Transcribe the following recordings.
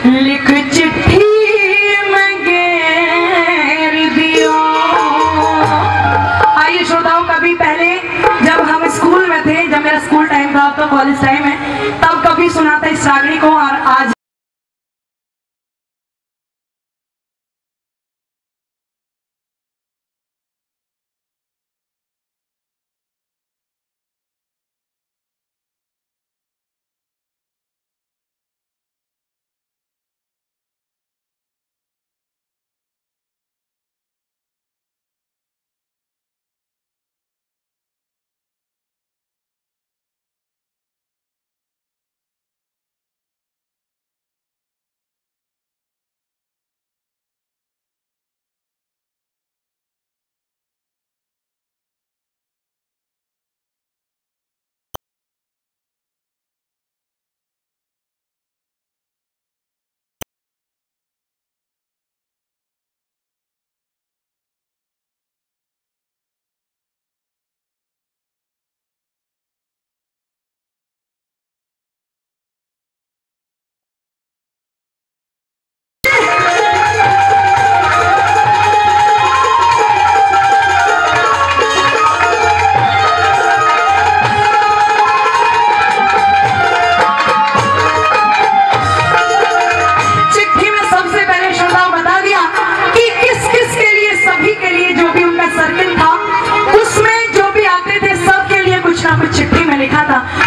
लिख चिट्ठी में घेर दियो। आइए श्रोताओं, कभी पहले जब हम स्कूल में थे, जब मेरा स्कूल टाइम था, अब तो कॉलेज टाइम है, तब कभी सुना था इस रागनी को, और आज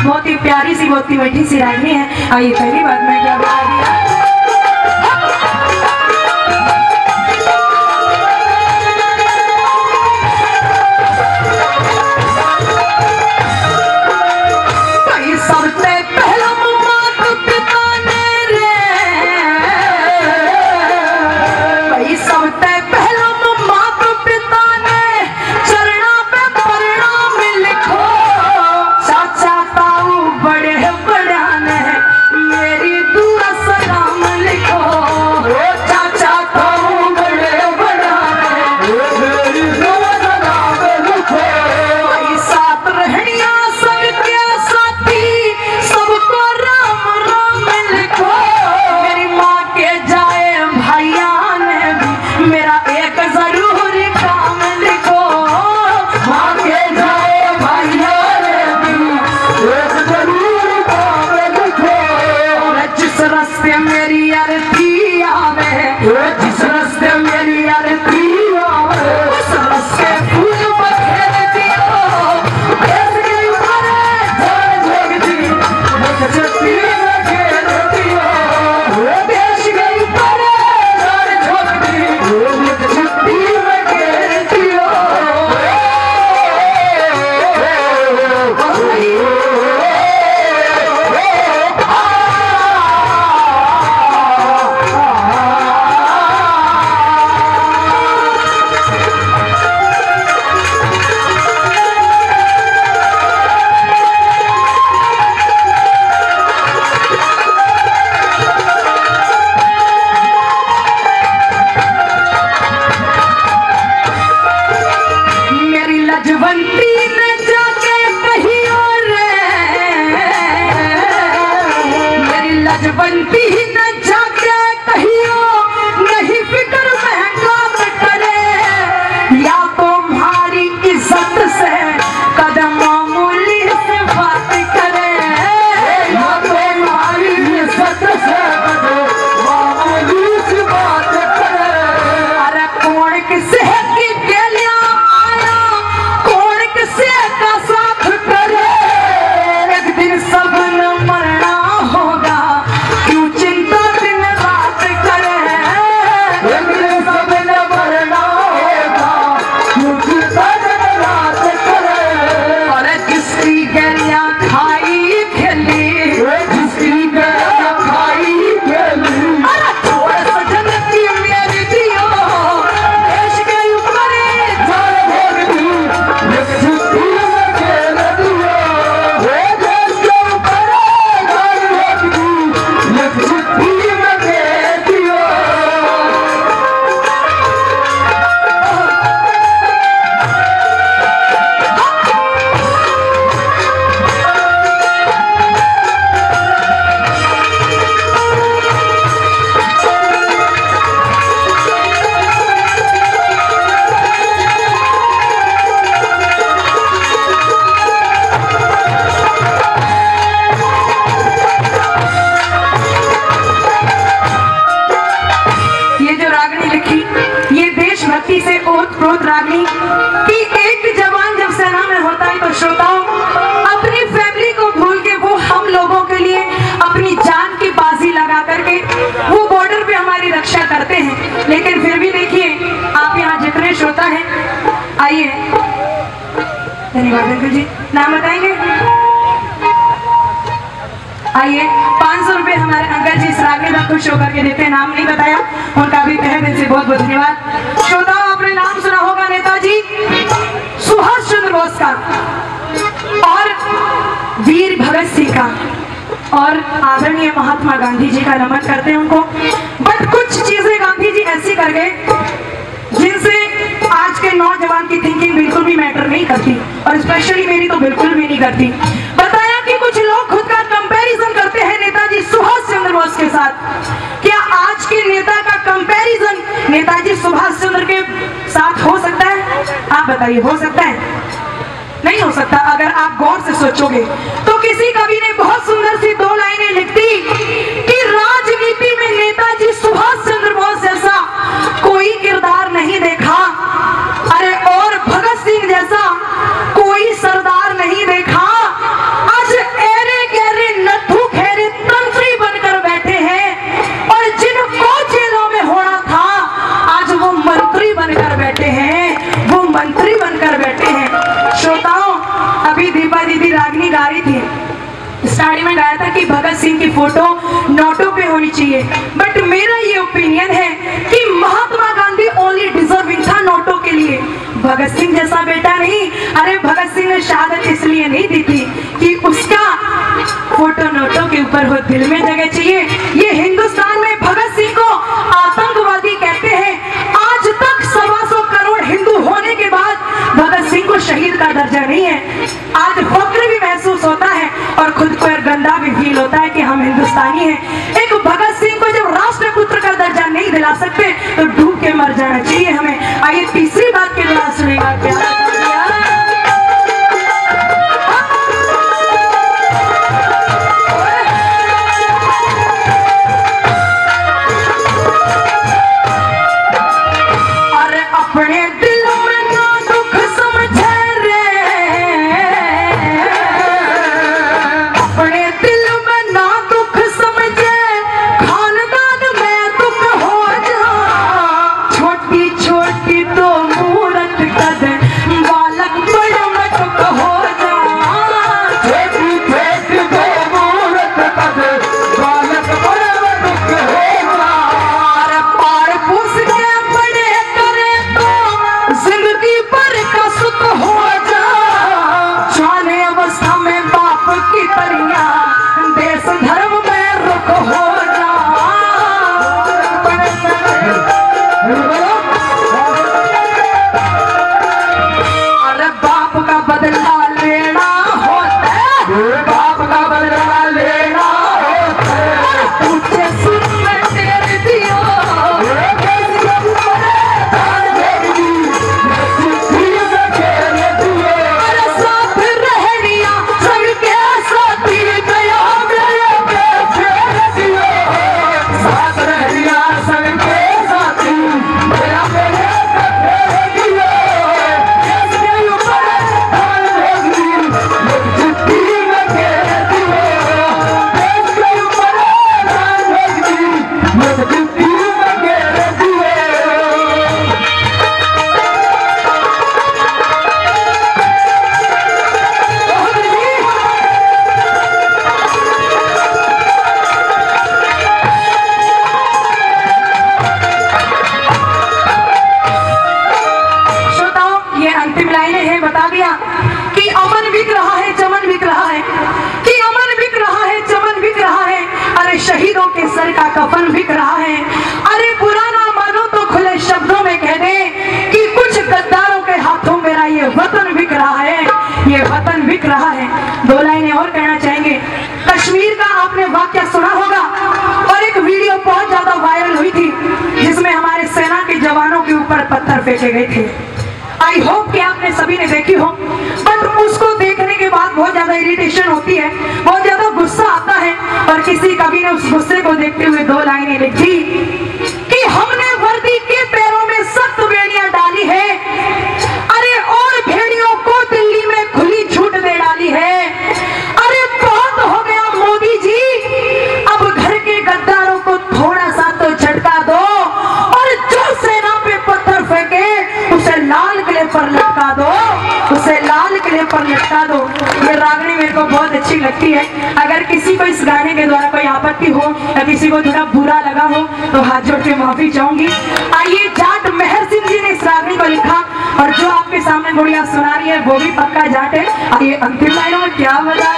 बहुत ही प्यारी सी, बहुत ही मीठी सी रागनी है। आइए पहली बात मैं क्या बता दिया। सब न मरना होगा, क्यों चिंता दिन सुब्रोत रागनी कि एक जवान जब सेना में होता है तो श्रोताओं अपनी फैमिली को भूल के वो हम लोगों के लिए अपनी जान की बाजी लगा करके वो बॉर्डर पे हमारी रक्षा करते हैं। लेकिन फिर भी देखिए आप यहाँ जितने श्रोता हैं, आइए धन्यवाद अंकल जी, नाम बताएंगे? आइए 500 रुपए हमारे अंकल जी इस रागनी का खुश होकर के देते हैं। नाम नहीं बताया, उनका भी तहे दिल से बहुत बहुत धन्यवाद। श्रोताओं आपने नाम सुना होगा नेताजी सुभाष चंद्र बोस का और वीर भगत सिंह का और आदरणीय महात्मा गांधी जी का नमन करते हैं उनको। बट कुछ चीजें गांधी जी ऐसी कर गए जिनसे आज के नौजवान की थिंकिंग बिल्कुल भी मैटर नहीं करती और स्पेशली मेरी तो बिल्कुल भी नहीं करती। बताया कि कुछ लोग खुद का कंपैरिजन करते हैं नेताजी सुभाष चंद्र बोस के साथ। क्या आज के नेता का कंपैरिजन नेताजी सुभाष चंद्र के साथ हो सकता है? आप बताइए, हो सकता है? नहीं हो सकता। अगर आप गौर से सोचोगे तो किसी कवि ने बहुत सुंदर सी 2 लाइनें लिख दी कि राजनीति में नेताजी सुभाष चंद्र बोस जैसा कोई किरदार नहीं देखा, अरे और भगत सिंह जैसा कोई सरदार नहीं देखा। आज एरे गहरे नथु खेरे तंत्री बनकर बैठे हैं और जिनको जेलों में होना था आज वो मंत्री बनकर बैठे हैं, वो मंत्री बनकर बैठे हैं। श्रोताओं अभी दीपा दीदी रागनी गा रही थी, स्टार्टिंग में गाया था कि भगत सिंह की फोटो नोटों पे होनी चाहिए, बट मेरा ये ओपिनियन है कि महात्मा गांधी ओनली डिजर्विंग था नोटों के लिए, भगत सिंह जैसा बेटा नहीं। अरे भगत सिंह ने शहादत इसलिए नहीं दी थी कि उसका फोटो नोटों के ऊपर हो, दिल में जगह चाहिए। ये हिंदुस्तान में भगत सिंह को आतंकवादी कहते हैं। आज तक 125 करोड़ हिंदू होने के बाद भगत सिंह को शहीद का दर्जा नहीं है। आज फक्र भी महसूस होता है और खुद को गंदा भी फील होता है कि हम हिंदुस्तानी हैं। एक भगत सिंह को जब राष्ट्रपुत्र का दर्जा नहीं दिला सकते तो डूब के मर जाना चाहिए हमें। आइए तीसरी बात के द्वारा सुनेगा क्या कफन बिक रहा है। अरे बुरा ना मानो तो खुले शब्दों में कह दे कि कुछ गद्दारों के हाथों मेरा ये वतन बिक रहा है, ये वतन बिक रहा है। 2 लाइनें और कहना चाहेंगे। कश्मीर का आपने वाकया सुना होगा और एक वीडियो बहुत ज्यादा वायरल हुई थी जिसमें हमारे सेना के जवानों के ऊपर पत्थर फेंके गए थे। आई होप कि आपने सभी ने देखी हो, बट उसको देखने के बाद बहुत ज्यादा इरिटेशन होती है, बहुत ज्यादा गुस्सा आता है और किसी कवि ने उस गुस्से को देखते हुए 2 लाइनें लिखी कि हमने वर्दी के पैरों में सख्त बेड़ियां डाली है अच्छी लगती है। अगर किसी को इस गाने के द्वारा कोई आपत्ति हो या किसी को थोड़ा बुरा लगा हो तो हाथ जोड़ के माफी चाहूंगी। आइए, जाट मेहर सिंह जी ने इस रागनी को लिखा और जो आपके सामने गुड़िया सुना रही है वो भी पक्का जाट है। आइए अंतिम लाइनों में क्या बताए